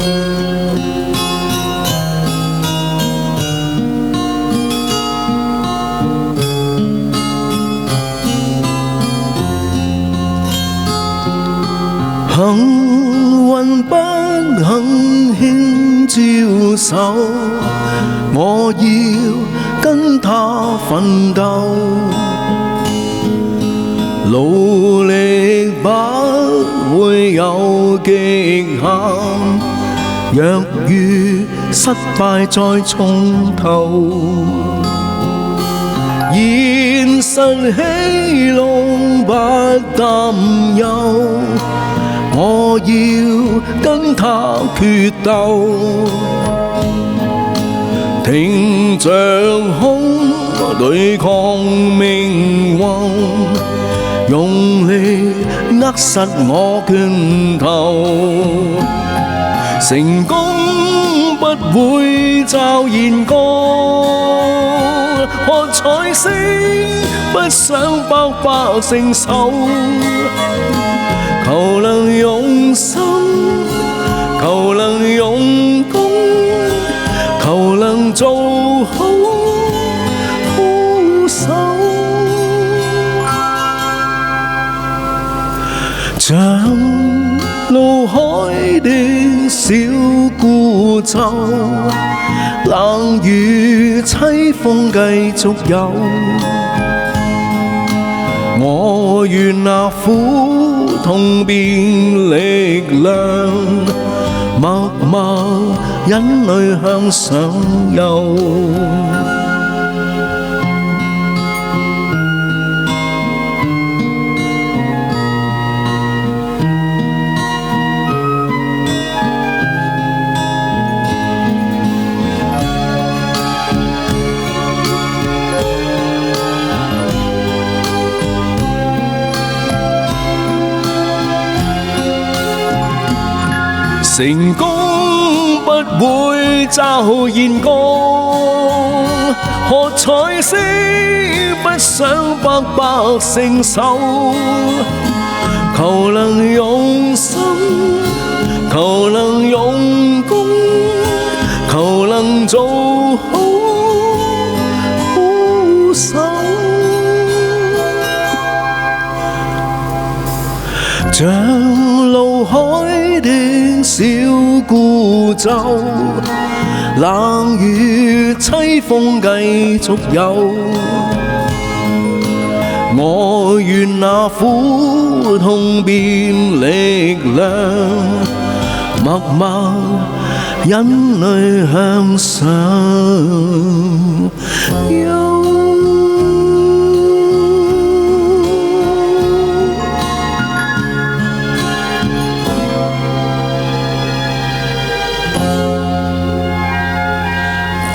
幸運不肯牽招手，我要跟他奮鬥，努力不會有極限，若遇失敗再從頭，現實喜怒不擔憂，我要跟他決鬥，挺着胸對抗命運，用力握實我拳頭，成功不會驟然過，喝彩聲不想白白承受，求能用心，求能用功，求能做好副手，像怒海的小孤舟，冷雨凄風繼續有，我願那苦痛變力量，默默忍淚向上游。成功不會驟然過，喝彩聲不想白白承受，求能用心，求能用功，求能做好副手，像怒海的小孤舟，冷雨凄風繼續有，我願那苦痛變力量，默默忍淚向上游。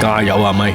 加油啊咪！